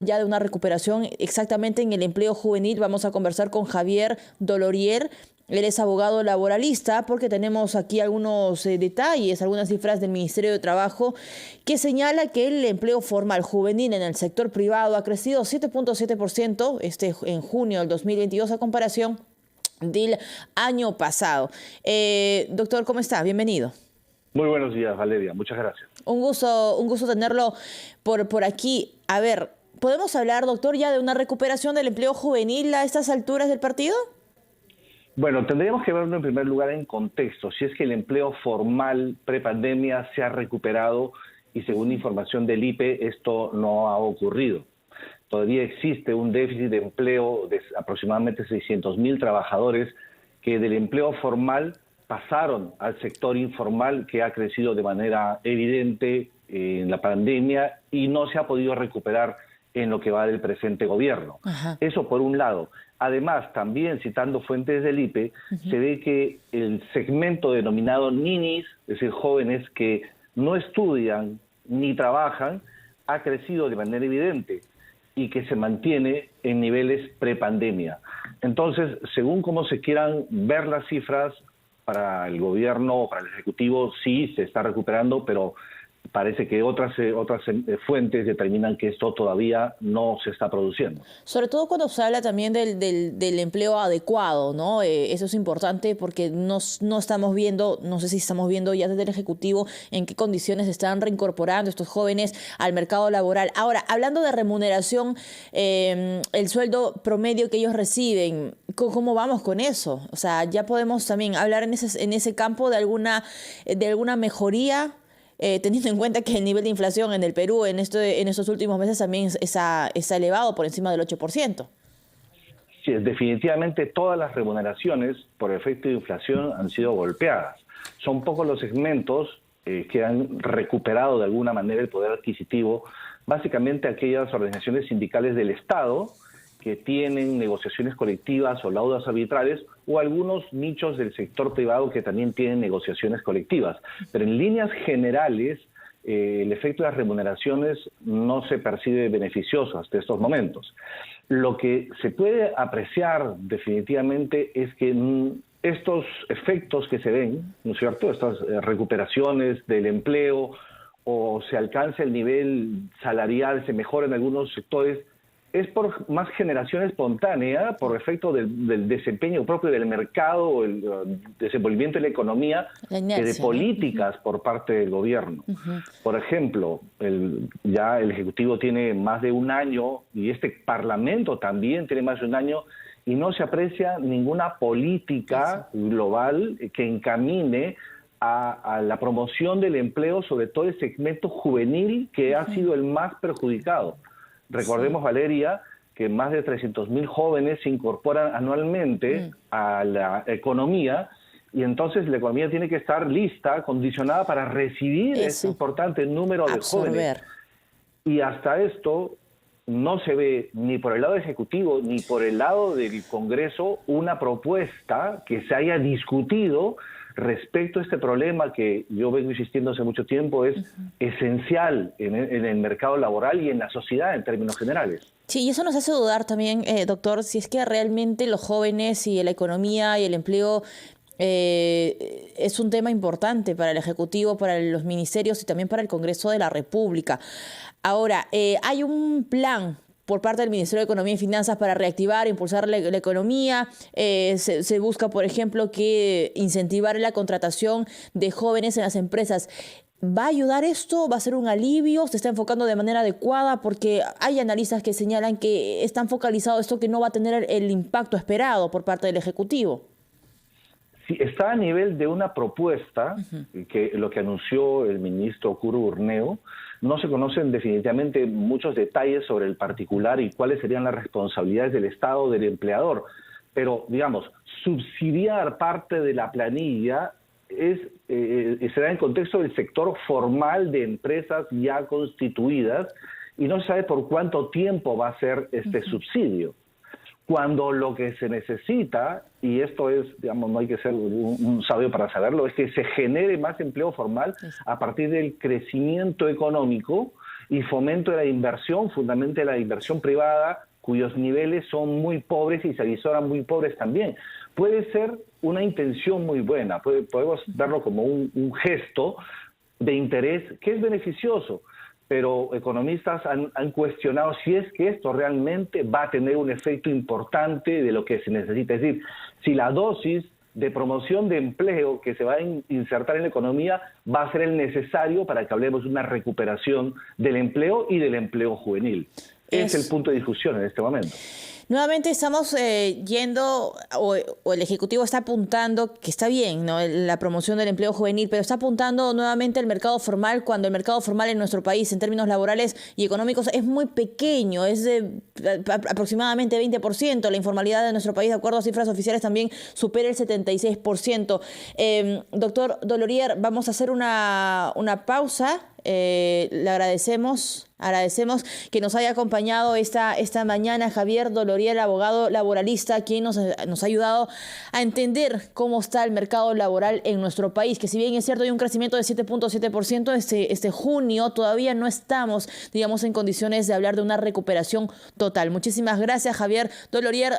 Ya de una recuperación exactamente en el empleo juvenil. Vamos a conversar con Javier Dolorier. Él es abogado laboralista porque tenemos aquí algunos detalles, algunas cifras del Ministerio de Trabajo que señala que el empleo formal juvenil en el sector privado ha crecido 7.7% en junio del 2022 a comparación del año pasado. Doctor, ¿cómo está? Bienvenido. Muy buenos días, Valeria. Muchas gracias. Un gusto tenerlo por aquí. A ver, ¿podemos hablar, doctor, ya de una recuperación del empleo juvenil a estas alturas del partido? Bueno, tendríamos que verlo en primer lugar en contexto. Si es que el empleo formal prepandemia se ha recuperado y según información del IPE esto no ha ocurrido. Todavía existe un déficit de empleo de aproximadamente 600.000 trabajadores que del empleo formal pasaron al sector informal, que ha crecido de manera evidente en la pandemia y no se ha podido recuperar en lo que va del presente gobierno. Ajá. Eso por un lado. Además, también citando fuentes del IPE, se ve que el segmento denominado ninis, es decir, jóvenes que no estudian ni trabajan, ha crecido de manera evidente y que se mantiene en niveles prepandemia. Entonces, según cómo se quieran ver las cifras, para el gobierno o para el Ejecutivo sí se está recuperando, pero parece que otras fuentes determinan que esto todavía no se está produciendo. Sobre todo cuando se habla también del empleo adecuado, ¿no? Eso es importante porque no estamos viendo, no sé si estamos viendo ya desde el Ejecutivo en qué condiciones se están reincorporando estos jóvenes al mercado laboral. Ahora, hablando de remuneración, el sueldo promedio que ellos reciben, ¿cómo vamos con eso? O sea, ya podemos también hablar en ese campo de alguna mejoría. Teniendo en cuenta que el nivel de inflación en el Perú en estos últimos meses también está elevado por encima del 8%. Sí, definitivamente todas las remuneraciones por efecto de inflación han sido golpeadas. Son pocos los segmentos que han recuperado de alguna manera el poder adquisitivo, básicamente aquellas organizaciones sindicales del Estado que tienen negociaciones colectivas o laudas arbitrales, o algunos nichos del sector privado que también tienen negociaciones colectivas. Pero en líneas generales, el efecto de las remuneraciones no se percibe beneficioso hasta estos momentos. Lo que se puede apreciar definitivamente es que estos efectos que se ven, ¿no es cierto?, estas recuperaciones del empleo, o se alcanza el nivel salarial, se mejora en algunos sectores, es por más generación espontánea, por efecto del desempeño propio del mercado, o el desenvolvimiento de la economía, que de políticas por parte del gobierno. Por ejemplo, ya el Ejecutivo tiene más de un año, y este Parlamento también tiene más de un año, y no se aprecia ninguna política global que encamine a la promoción del empleo, sobre todo el segmento juvenil, que ha sido el más perjudicado. Recordemos, Valeria, que más de 300.000 jóvenes se incorporan anualmente a la economía, y entonces la economía tiene que estar lista, condicionada para recibir ese importante número de jóvenes. Y hasta esto no se ve ni por el lado ejecutivo ni por el lado del Congreso una propuesta que se haya discutido respecto a este problema que yo vengo insistiendo hace mucho tiempo, es esencial en el mercado laboral y en la sociedad en términos generales. Sí, y eso nos hace dudar también, doctor, si es que realmente los jóvenes y la economía y el empleo es un tema importante para el Ejecutivo, para los ministerios y también para el Congreso de la República. Ahora, hay un plan por parte del Ministerio de Economía y Finanzas para reactivar, impulsar la economía. Se busca, por ejemplo, que incentivar la contratación de jóvenes en las empresas. ¿Va a ayudar esto? ¿Va a ser un alivio? ¿Se está enfocando de manera adecuada? Porque hay analistas que señalan que es tan focalizado esto que no va a tener el impacto esperado por parte del Ejecutivo. Sí, está a nivel de una propuesta, que lo que anunció el ministro Curo Urneo. No se conocen definitivamente muchos detalles sobre el particular y cuáles serían las responsabilidades del Estado o del empleador. Pero, digamos, subsidiar parte de la planilla será en contexto del sector formal de empresas ya constituidas, y no se sabe por cuánto tiempo va a ser este subsidio. Cuando lo que se necesita, y esto es, digamos, no hay que ser un sabio para saberlo, es que se genere más empleo formal a partir del crecimiento económico y fomento de la inversión, fundamentalmente la inversión privada, cuyos niveles son muy pobres y se avisoran muy pobres también. Puede ser una intención muy buena, podemos verlo como un gesto de interés que es beneficioso, pero economistas han cuestionado si es que esto realmente va a tener un efecto importante de lo que se necesita. Es decir, si la dosis de promoción de empleo que se va a insertar en la economía va a ser el necesario para que hablemos de una recuperación del empleo y del empleo juvenil. Es el punto de discusión en este momento. Nuevamente estamos yendo, o el Ejecutivo está apuntando, que está bien, ¿no?, la promoción del empleo juvenil, pero está apuntando nuevamente al mercado formal, cuando el mercado formal en nuestro país, en términos laborales y económicos, es muy pequeño, es de aproximadamente 20%. La informalidad de nuestro país, de acuerdo a cifras oficiales, también supera el 76%. Doctor Dolorier, vamos a hacer una pausa. Le agradecemos que nos haya acompañado esta mañana Javier Dolorier, abogado laboralista, quien nos ha ayudado a entender cómo está el mercado laboral en nuestro país, que si bien es cierto hay un crecimiento de 7.7% este junio, todavía no estamos, digamos, en condiciones de hablar de una recuperación total. Muchísimas gracias, Javier Dolorier.